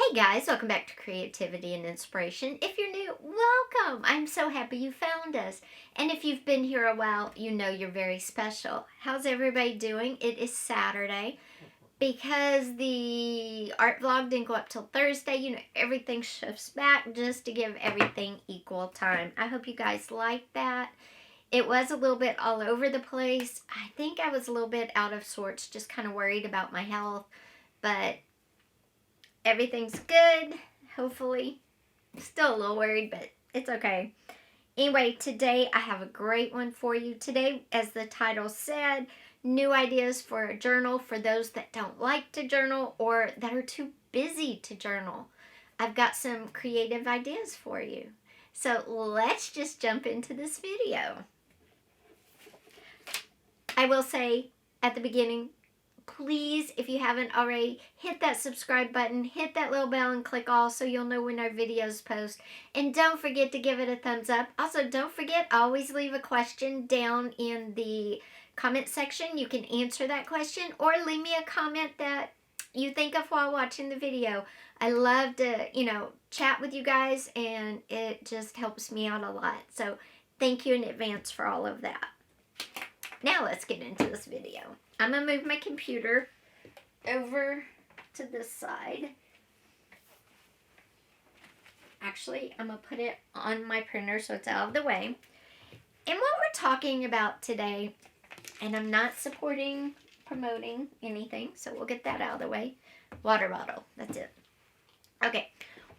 Hey guys, welcome back to Creativity and Inspiration. If you're new, welcome! I'm so happy you found us. And if you've been here a while, you know you're very special. How's everybody doing? It is Saturday. Because the art vlog didn't go up till Thursday, you know, everything shifts back just to give everything equal time. I hope you guys like that. It was a little bit all over the place. I think I was a little bit out of sorts, just kind of worried about my health. But everything's good, hopefully. Still a little worried, but it's okay. Anyway, today I have a great one for you. Today, as the title said, new ideas for a journal for those that don't like to journal or that are too busy to journal. I've got some creative ideas for you. So let's just jump into this video. I will say at the beginning, please, if you haven't already, hit that subscribe button, hit that little bell, and click all so you'll know when our videos post. And don't forget to give it a thumbs up. Also, don't forget, always leave a question down in the comment section. You can answer that question or leave me a comment that you think of while watching the video. I love to, chat with you guys, and it just helps me out a lot. So thank you in advance for all of that. Now let's get into this video. I'm going to move my computer over to this side. Actually, I'm going to put it on my printer so it's out of the way. And what we're talking about today, and I'm not promoting anything, so we'll get that out of the way. Water bottle, that's it. Okay,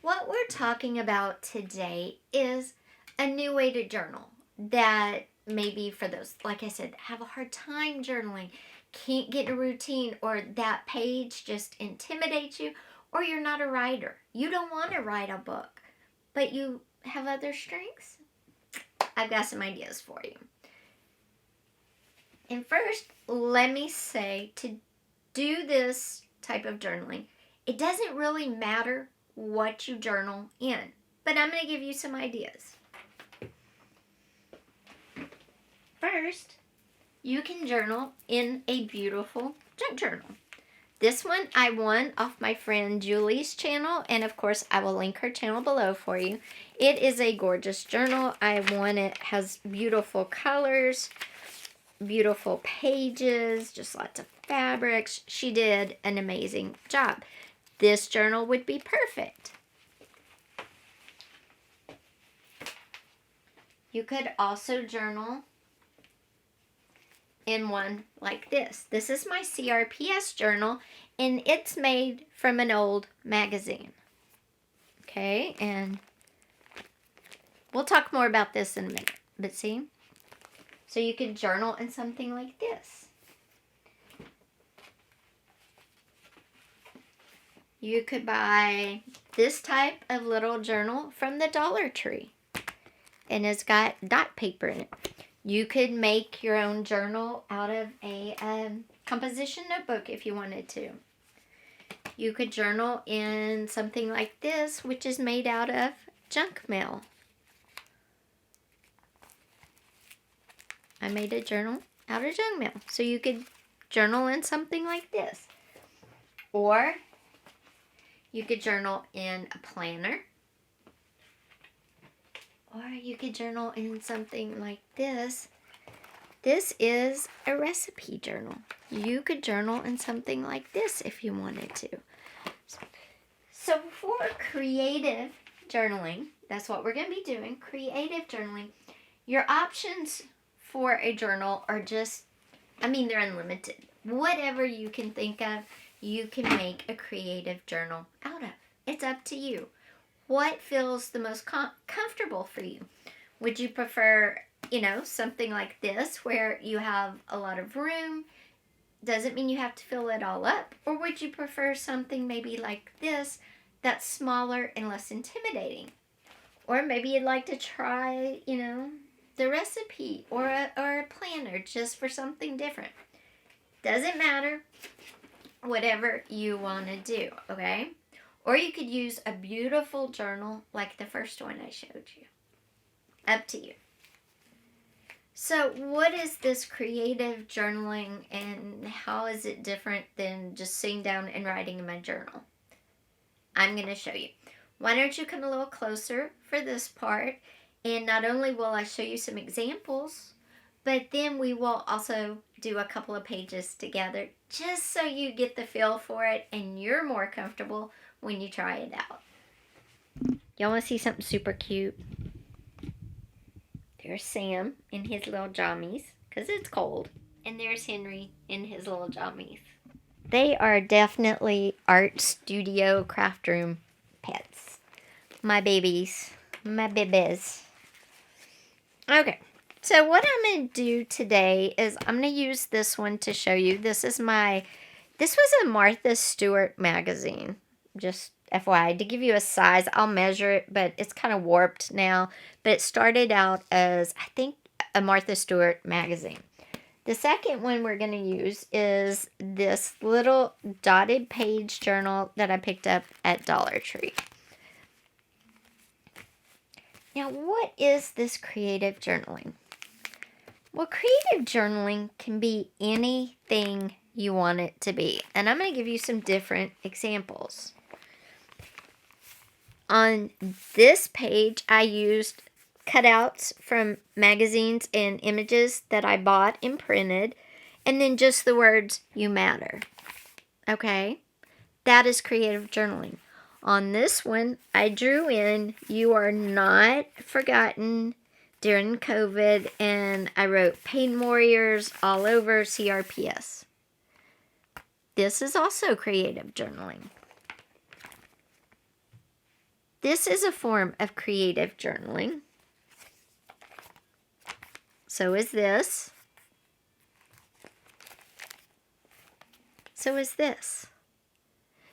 what we're talking about today is a new way to journal that maybe for those, like I said, have a hard time journaling, can't get a routine, or that page just intimidates you, or you're not a writer. You don't want to write a book, but you have other strengths. I've got some ideas for you. And first, let me say, to do this type of journaling, it doesn't really matter what you journal in, but I'm going to give you some ideas. First, you can journal in a beautiful junk journal. This one I won off my friend Julie's channel, and of course I will link her channel below for you. It is a gorgeous journal. I won it. Has beautiful colors, beautiful pages, just lots of fabrics. She did an amazing job. This journal would be perfect. You could also journal in one like this. This is my CRPS journal, and it's made from an old magazine. Okay, and we'll talk more about this in a minute, but see? So you can journal in something like this. You could buy this type of little journal from the Dollar Tree, and it's got dot paper in it. You could make your own journal out of a composition notebook if you wanted to. You could journal in something like this, which is made out of junk mail. I made a journal out of junk mail. So you could journal in something like this. Or you could journal in a planner. Or you could journal in something like this. This is a recipe journal. You could journal in something like this if you wanted to. So for creative journaling, that's what we're going to be doing, creative journaling. Your options for a journal are they're unlimited. Whatever you can think of, you can make a creative journal out of. It's up to you. What feels the most comfortable for you? Would you prefer, something like this where you have a lot of room? Doesn't mean you have to fill it all up. Or would you prefer something maybe like this that's smaller and less intimidating? Or maybe you'd like to try, the recipe or a planner just for something different. Doesn't matter. Whatever you want to do, okay? Or you could use a beautiful journal like the first one I showed you. Up to you. So what is this creative journaling, and how is it different than just sitting down and writing in my journal? I'm going to show you. Why don't you come a little closer for this part? And not only will I show you some examples, but then we will also do a couple of pages together just so you get the feel for it and you're more comfortable when you try it out. Y'all want to see something super cute? There's Sam in his little jammies because it's cold. And there's Henry in his little jammies. They are definitely art studio craft room pets. My babies. My babies. Okay. So what I'm going to do today is I'm going to use this one to show you. This was a Martha Stewart magazine. Just FYI, to give you a size, I'll measure it, but it's kind of warped now. But it started out as, I think, a Martha Stewart magazine. The second one we're going to use is this little dotted page journal that I picked up at Dollar Tree. Now, what is this creative journaling? Well, creative journaling can be anything you want it to be. And I'm going to give you some different examples. On this page, I used cutouts from magazines and images that I bought and printed, and then just the words, "You matter." Okay? That is creative journaling. On this one, I drew in, "You are not forgotten during COVID," and I wrote "Pain Warriors" all over CRPS. This is also creative journaling. This is a form of creative journaling. So is this. So is this.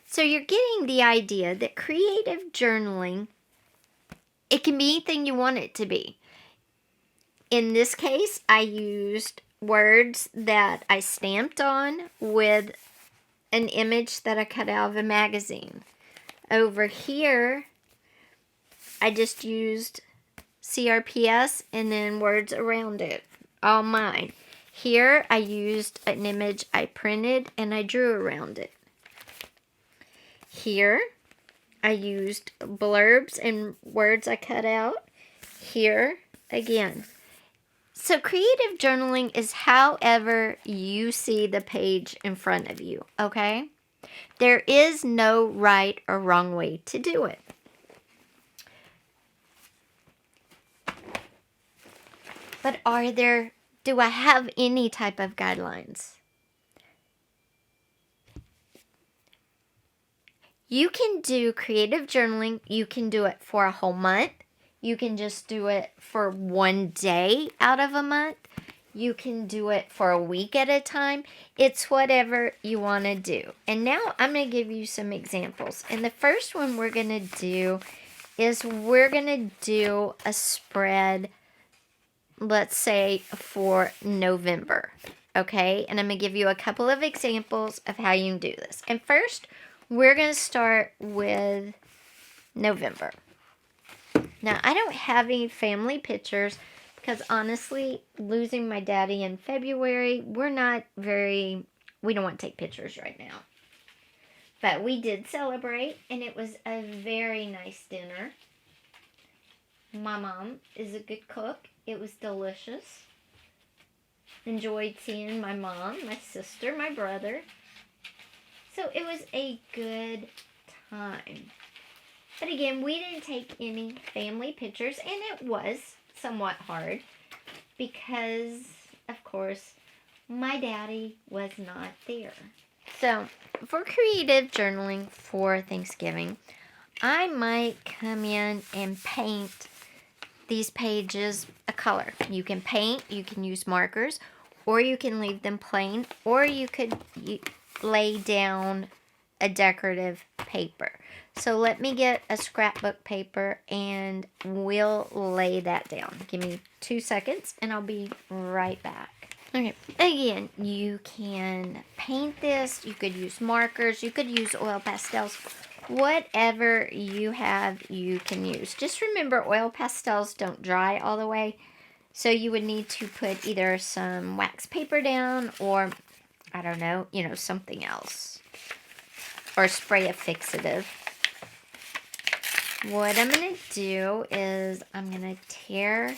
So you're getting the idea that creative journaling, it can be anything you want it to be. In this case, I used words that I stamped on with an image that I cut out of a magazine. Over here, I just used CRPS and then words around it, all mine. Here, I used an image I printed and I drew around it. Here, I used blurbs and words I cut out. Here, again. So creative journaling is however you see the page in front of you, okay? There is no right or wrong way to do it. But do I have any type of guidelines? You can do creative journaling. You can do it for a whole month. You can just do it for one day out of a month. You can do it for a week at a time. It's whatever you want to do. And now I'm going to give you some examples. And the first one we're going to do is we're going to do a spread, let's say for November. Okay? And I'm going to give you a couple of examples of how you can do this. And first, we're going to start with November. Now, I don't have any family pictures because honestly, losing my daddy in February, we don't want to take pictures right now. But we did celebrate, and it was a very nice dinner. My mom is a good cook. It was delicious. Enjoyed seeing my mom, my sister, my brother. So it was a good time. But again, we didn't take any family pictures, and it was somewhat hard because, of course, my daddy was not there. So, for creative journaling for Thanksgiving, I might come in and paint these pages a color. You can paint, you can use markers, or you can leave them plain, or you could lay down a decorative paper. So let me get a scrapbook paper and we'll lay that down. Give me 2 seconds and I'll be right back. Okay, again, you can paint this, you could use markers, you could use oil pastels. Whatever you have, you can use. Just remember, oil pastels don't dry all the way, so you would need to put either some wax paper down or, I don't know, something else. Or spray a fixative. What I'm going to do is I'm going to tear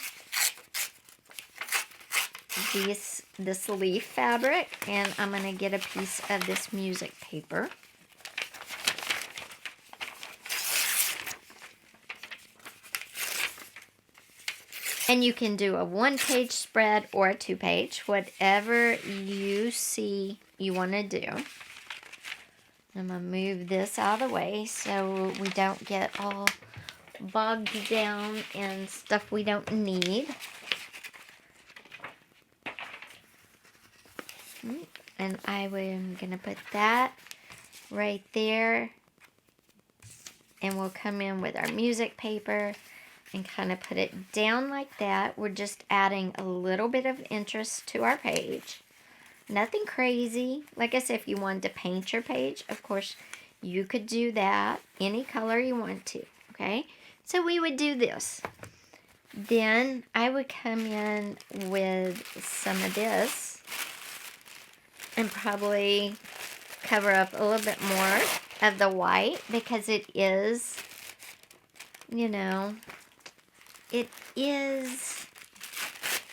this leaf fabric, and I'm going to get a piece of this music paper. And you can do a 1-page spread or a 2-page, whatever you see you want to do. I'm going to move this out of the way so we don't get all bogged down in stuff we don't need. And I'm going to put that right there. And we'll come in with our music paper and kind of put it down like that. We're just adding a little bit of interest to our page. Nothing crazy. Like I said, if you wanted to paint your page, of course, you could do that any color you want to, okay? So we would do this. Then I would come in with some of this and probably cover up a little bit more of the white because it is, you know, it is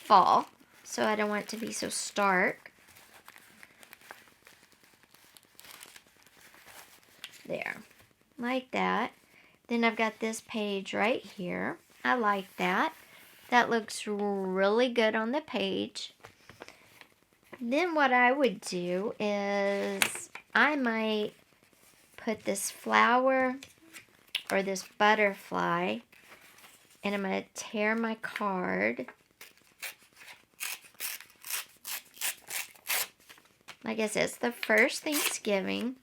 fall, so I don't want it to be so stark. There, like that. Then I've got this page right here. I like that. That looks really good on the page. Then what I would do is I might put this flower or this butterfly, and I'm going to tear my card. Like I said, it's the first Thanksgiving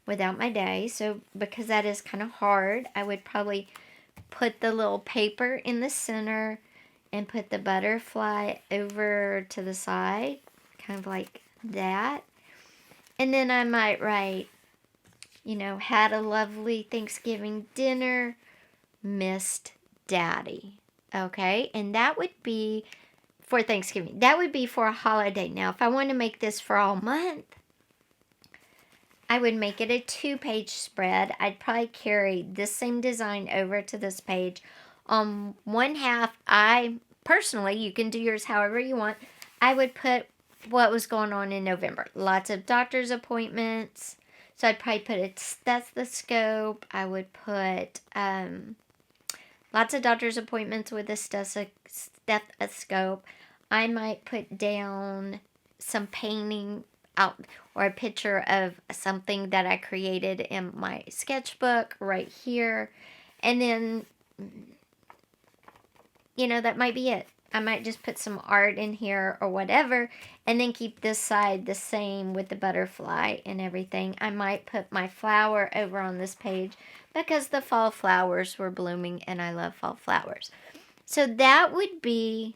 without my day, so because that is kind of hard, I would probably put the little paper in the center and put the butterfly over to the side, kind of like that. And then I might write, you know, had a lovely Thanksgiving dinner, missed Daddy. Okay, and that would be for Thanksgiving. That would be for a holiday. Now, if I want to make this for all month, I would make it a 2-page spread. I'd probably carry this same design over to this page. On one half, I personally, you can do yours however you want, I would put what was going on in November. Lots of doctor's appointments. So I'd probably put a stethoscope. I would put lots of doctor's appointments with a stethoscope. I might put down some painting out or a picture of something that I created in my sketchbook right here. And then, you know, that might be it. I might just put some art in here or whatever, and then keep this side the same with the butterfly and everything. I might put my flower over on this page because the fall flowers were blooming and I love fall flowers. So that would be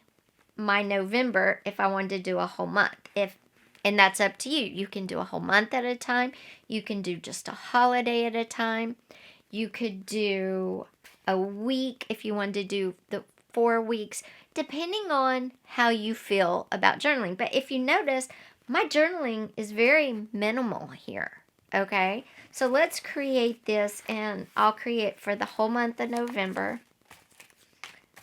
my November if I wanted to do a whole month. And that's up to you. You can do a whole month at a time. You can do just a holiday at a time. You could do a week if you wanted to do the 4 weeks, depending on how you feel about journaling. But if you notice, my journaling is very minimal here, okay? So let's create this, and I'll create for the whole month of November.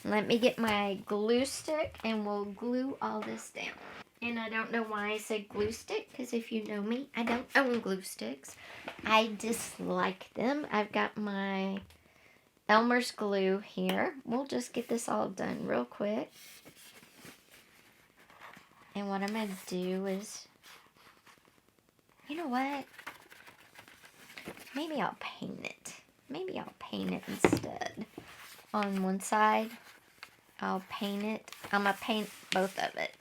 Let me get my glue stick, and we'll glue all this down. And I don't know why I said glue stick, because if you know me, I don't own glue sticks. I dislike them. I've got my Elmer's glue here. We'll just get this all done real quick. And what I'm going to do is, you know what? Maybe I'll paint it. Maybe I'll paint it instead. On one side, I'll paint it. I'm going to paint both of it.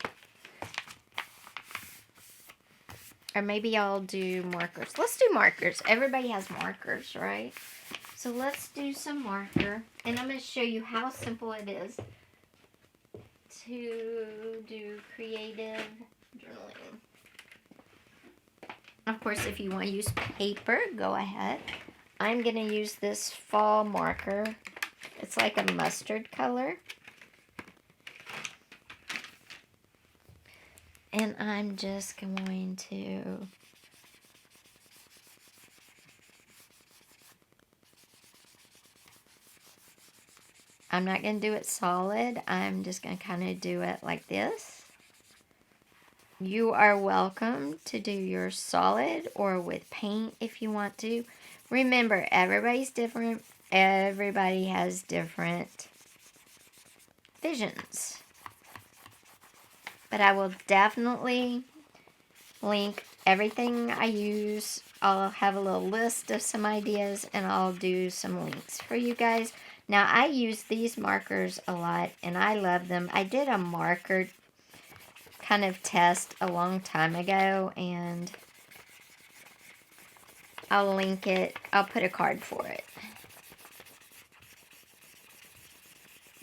Or maybe I'll do markers. Let's do markers. Everybody has markers, right? So let's do some marker. And I'm going to show you how simple it is to do creative journaling. Of course, if you want to use paper, go ahead. I'm going to use this fall marker. It's like a mustard color. And I'm just going to I'm not going to do it solid. I'm just going to kind of do it like this. You are welcome to do your solid or with paint if you want to. Remember, everybody's different. Everybody has different visions. But I will definitely link everything I use. I'll have a little list of some ideas and I'll do some links for you guys. Now, I use these markers a lot and I love them. I did a marker kind of test a long time ago and I'll link it. I'll put a card for it.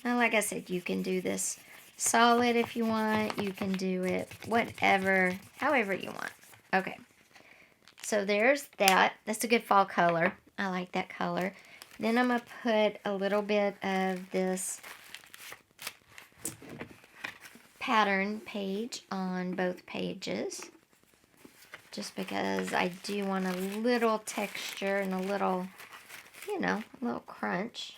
Now, like I said, you can do this solid if you want. You can do it whatever, however you want. Okay. So there's that. That's a good fall color. I like that color. Then I'm going to put a little bit of this pattern page on both pages. Just because I do want a little texture and a little, you know, a little crunch.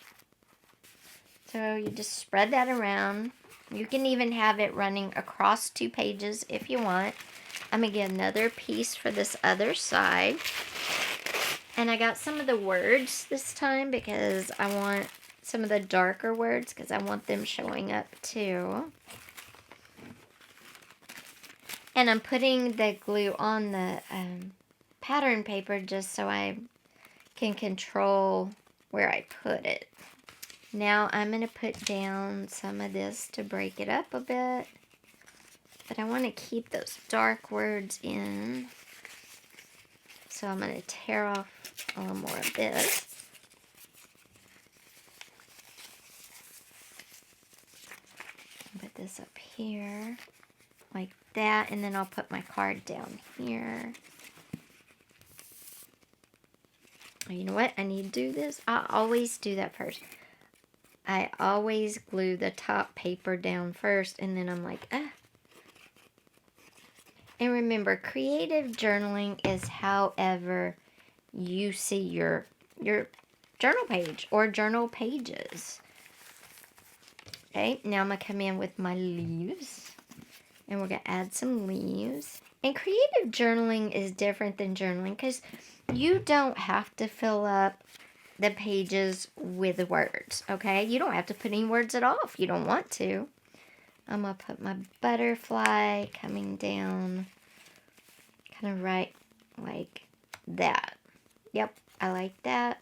So you just spread that around. You can even have it running across 2 pages if you want. I'm going to get another piece for this other side. And I got some of the words this time because I want some of the darker words because I want them showing up too. And I'm putting the glue on the pattern paper just so I can control where I put it. Now I'm going to put down some of this to break it up a bit. But I want to keep those dark words in. So I'm going to tear off a little more of this. Put this up here. Like that. And then I'll put my card down here. You know what? I need to do this. I always do that first. I always glue the top paper down first. And then I'm like, ah. And remember, creative journaling is however you see your journal page or journal pages. Okay, now I'm going to come in with my leaves. And we're going to add some leaves. And creative journaling is different than journaling because you don't have to fill up the pages with words, okay? You don't have to put any words at all if you don't want to. I'm going to put my butterfly coming down kind of right like that. Yep, I like that.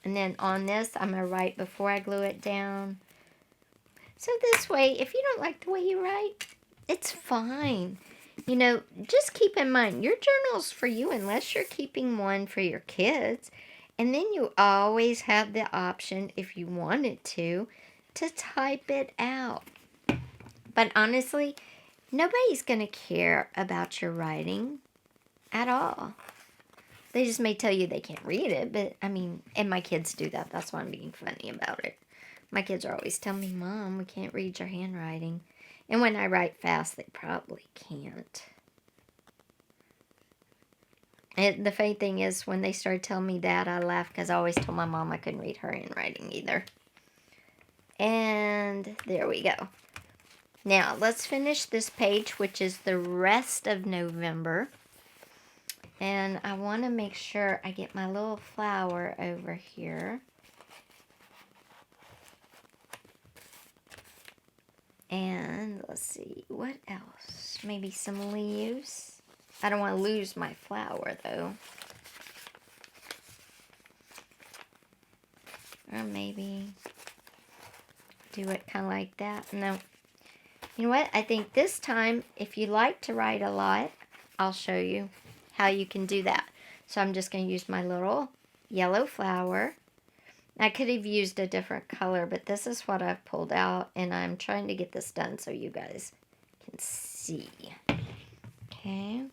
And then on this, I'm going to write before I glue it down. So this way, if you don't like the way you write, it's fine. You know, just keep in mind, your journal's for you unless you're keeping one for your kids. And then you always have the option, if you wanted to type it out. But honestly, nobody's going to care about your writing at all. They just may tell you they can't read it, but I mean, and my kids do that. That's why I'm being funny about it. My kids are always telling me, Mom, we can't read your handwriting. And when I write fast, they probably can't. And the funny thing is, when they started telling me that, I laughed because I always told my mom I couldn't read her handwriting either. And there we go. Now, let's finish this page, which is the rest of November. And I want to make sure I get my little flower over here. And let's see, what else? Maybe some leaves. I don't want to lose my flower, though. Or maybe do it kind of like that. No. You know what? I think this time, if you like to write a lot, I'll show you how you can do that. So I'm just going to use my little yellow flower. I could have used a different color, but this is what I've pulled out, and I'm trying to get this done so you guys can see. Okay.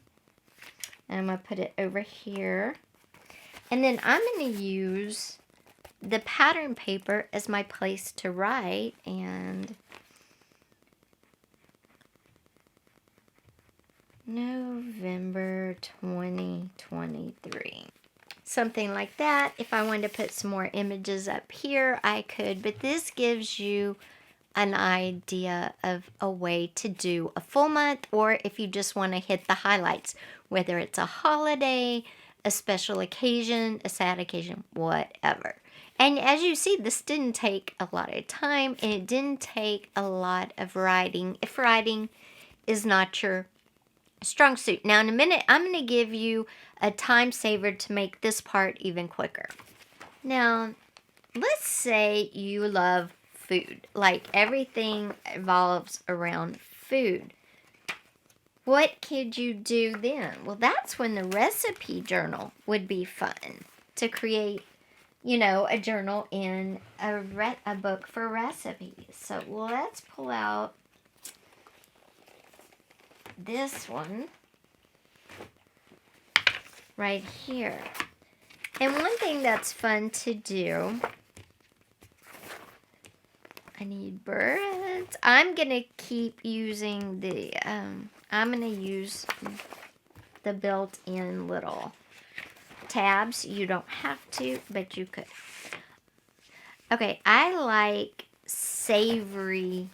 And I'm going to put it over here. And then I'm going to use the pattern paper as my place to write, and November 2023. something like that. If I wanted to put some more images up here, I could, but this gives you an idea of a way to do a full month, or if you just want to hit the highlights, whether it's a holiday, a special occasion, a sad occasion, whatever. And as you see, this didn't take a lot of time, and it didn't take a lot of writing if writing is not your strong suit. Now in a minute, I'm going to give you a time saver to make this part even quicker. Now, let's say you love food, like everything evolves around food. What could you do then? Well, that's when the recipe journal would be fun to create, you know, a journal in a book for recipes. So let's pull out this one right here. And one thing that's fun to do, I need birds. I'm going to keep using the, I'm going to use the built-in little tabs. You don't have to, but you could. Okay, I like savory.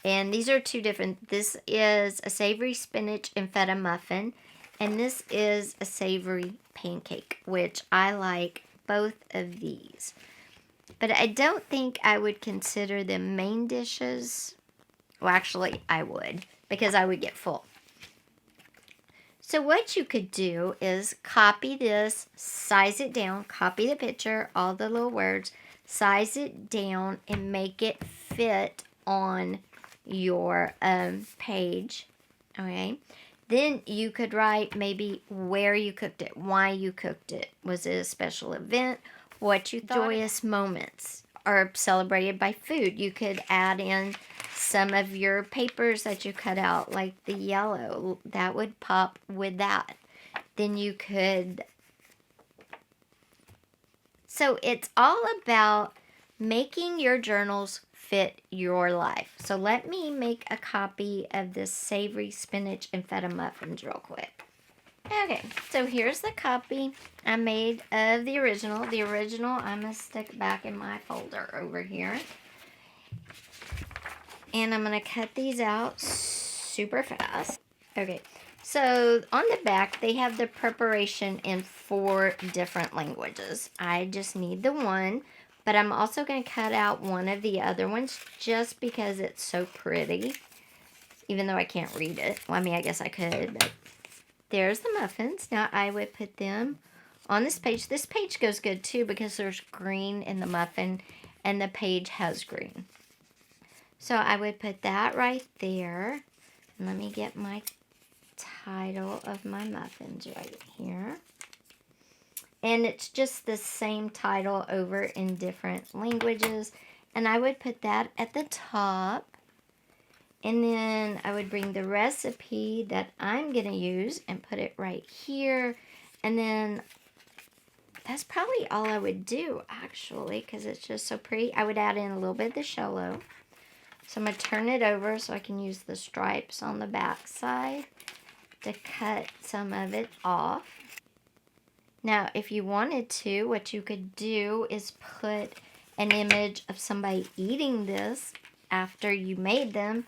And these are two different. This is a savory spinach and feta muffin. And this is a savory pancake, which I like both of these. But I don't think I would consider them main dishes. Well, actually, I would, because I would get full. So what you could do is copy this, size it down, copy the picture, all the little words, size it down, and make it fit on your page, okay? Then you could write maybe where you cooked it, why you cooked it. Was it a special event? What you thought. Joyous moments are celebrated by food. You could add in some of your papers that you cut out, like the yellow. That would pop with that. Then you could... So it's all about making your journals fit your life. So let me make a copy of this savory spinach and feta muffins real quick. Okay, so here's the copy I made of the original. The original I'm going to stick back in my folder over here. And I'm going to cut these out super fast. Okay, so on the back they have the preparation in 4 different languages. I just need the one, but I'm also going to cut out one of the other ones just because it's so pretty. Even though I can't read it. Well, I mean, I guess I could, but... There's the muffins. Now I would put them on this page. This page goes good too because there's green in the muffin and the page has green. So I would put that right there. And let me get my title of my muffins right here. And it's just the same title over in different languages. And I would put that at the top. And then I would bring the recipe that I'm going to use and put it right here. And then that's probably all I would do, actually, because it's just so pretty. I would add in a little bit of the cello. So I'm going to turn it over so I can use the stripes on the back side to cut some of it off. Now, if you wanted to, what you could do is put an image of somebody eating this after you made them.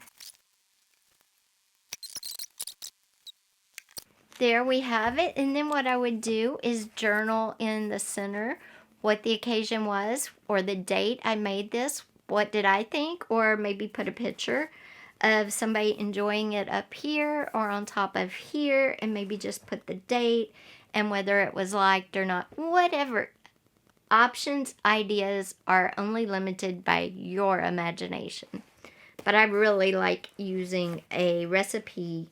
There we have it. And then what I would do is journal in the center what the occasion was or the date I made this. What did I think? Or maybe put a picture of somebody enjoying it up here or on top of here, and maybe just put the date and whether it was liked or not. Whatever. Options, ideas are only limited by your imagination. But I really like using a recipe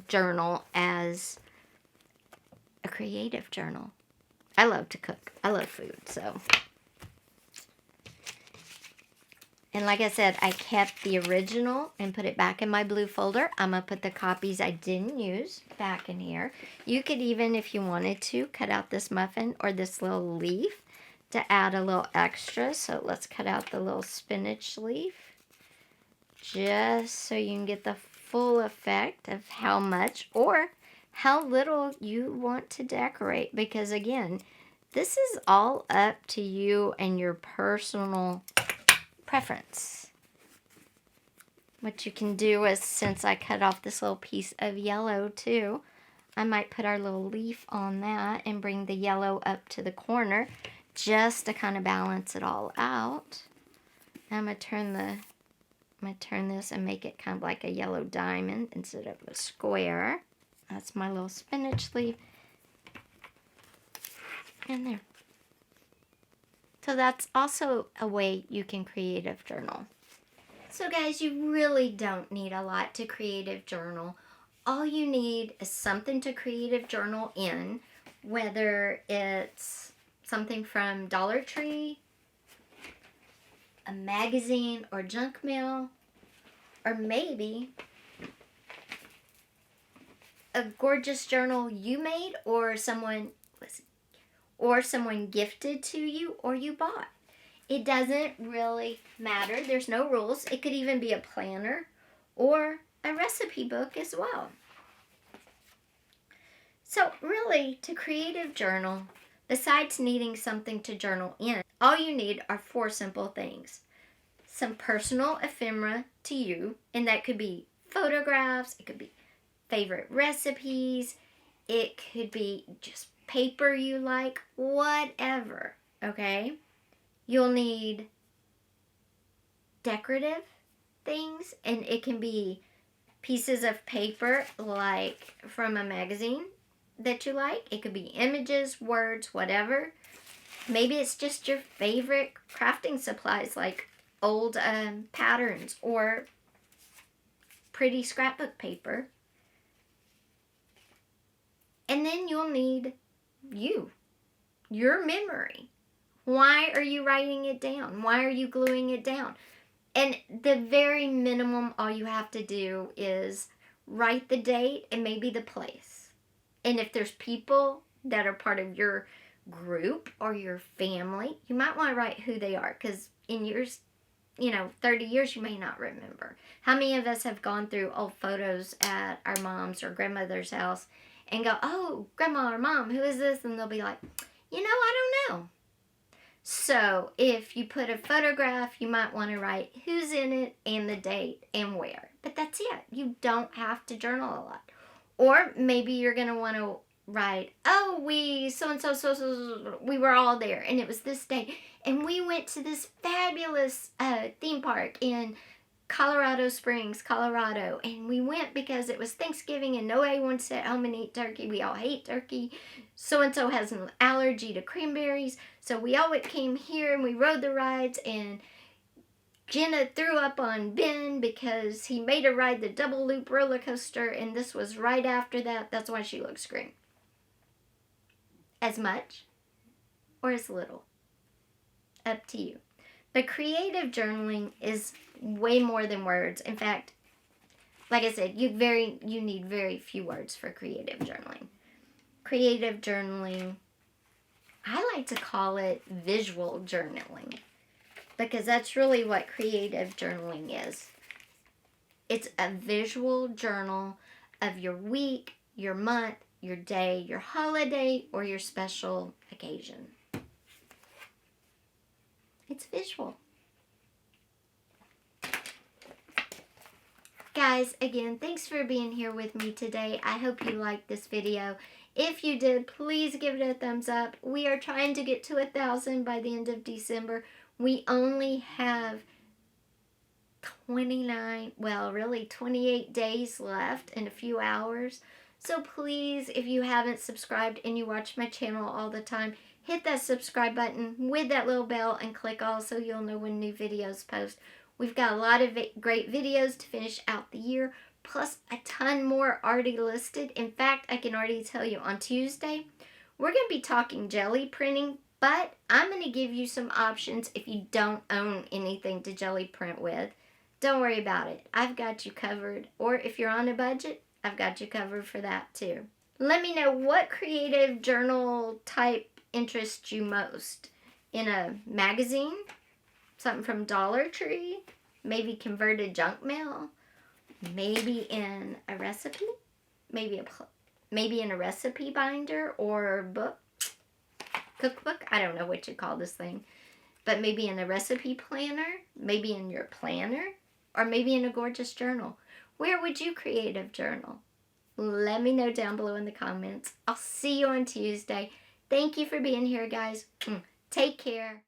journal as a creative journal. I love to cook. I love food, so. And like I said, I kept the original and put it back in my blue folder. I'm going to put the copies I didn't use back in here. You could even, if you wanted to, cut out this muffin or this little leaf to add a little extra. So let's cut out the little spinach leaf just so you can get the full effect of how much or how little you want to decorate, because again, this is all up to you and your personal preference. What you can do is, since I cut off this little piece of yellow too, I might put our little leaf on that and bring the yellow up to the corner just to kind of balance it all out. I'm going to turn this and make it kind of like a yellow diamond instead of a square. That's my little spinach leaf. And there. So that's also a way you can creative journal. So guys, you really don't need a lot to creative journal. All you need is something to creative journal in, whether it's something from Dollar Tree, a magazine or junk mail, or maybe a gorgeous journal you made or someone gifted to you or you bought. It doesn't really matter. There's no rules. It could even be a planner or a recipe book as well. So really, to creative journal, besides needing something to journal in, all you need are 4 simple things. Some personal ephemera to you, and that could be photographs, it could be favorite recipes, it could be just paper you like, whatever, okay? You'll need decorative things, and it can be pieces of paper like from a magazine that you like. It could be images, words, whatever. Maybe it's just your favorite crafting supplies like old patterns or pretty scrapbook paper. And then you'll need your memory. Why are you writing it down? Why are you gluing it down? And the very minimum, all you have to do is write the date and maybe the place. And if there's people that are part of your group or your family, you might want to write who they are, because in years, 30 years, you may not remember. How many of us have gone through old photos at our mom's or grandmother's house and go, oh, grandma or mom, who is this? And they'll be like, I don't know. So if you put a photograph, you might want to write who's in it and the date and where. But that's it. You don't have to journal a lot. Or maybe you're going to want to write, oh, we so-and-so, we were all there, and it was this day. And we went to this fabulous theme park in Colorado Springs, Colorado. And we went because it was Thanksgiving and nobody wanted to sit home and eat turkey. We all hate turkey. So-and-so has an allergy to cranberries. So we all came here and we rode the rides, and Jenna threw up on Ben because he made her ride the double loop roller coaster, and this was right after that. That's why she looks green. As much or as little. Up to you. But creative journaling is way more than words. In fact, like I said, you need very few words for creative journaling. Creative journaling, I like to call it visual journaling, because that's really what creative journaling is. It's a visual journal of your week, your month, your day, your holiday, or your special occasion. It's visual. Guys, again, thanks for being here with me today. I hope you liked this video. If you did, please give it a thumbs up. We are trying to get to 1,000 by the end of December. We only have 28 days left and a few hours. So please, if you haven't subscribed and you watch my channel all the time, hit that subscribe button with that little bell and click all so you'll know when new videos post. We've got a lot of great videos to finish out the year, plus a ton more already listed. In fact, I can already tell you on Tuesday, we're going to be talking jelly printing, but I'm going to give you some options if you don't own anything to jelly print with. Don't worry about it. I've got you covered. Or if you're on a budget, I've got you covered for that too. Let me know what creative journal type interests you most. In a magazine? Something from Dollar Tree? Maybe converted junk mail? Maybe in a recipe? Maybe maybe in a recipe binder or book, cookbook. I don't know what you call this thing. But maybe in a recipe planner, maybe in your planner, or maybe in a gorgeous journal. Where would you creative journal? Let me know down below in the comments. I'll see you on Tuesday. Thank you for being here, guys. Take care.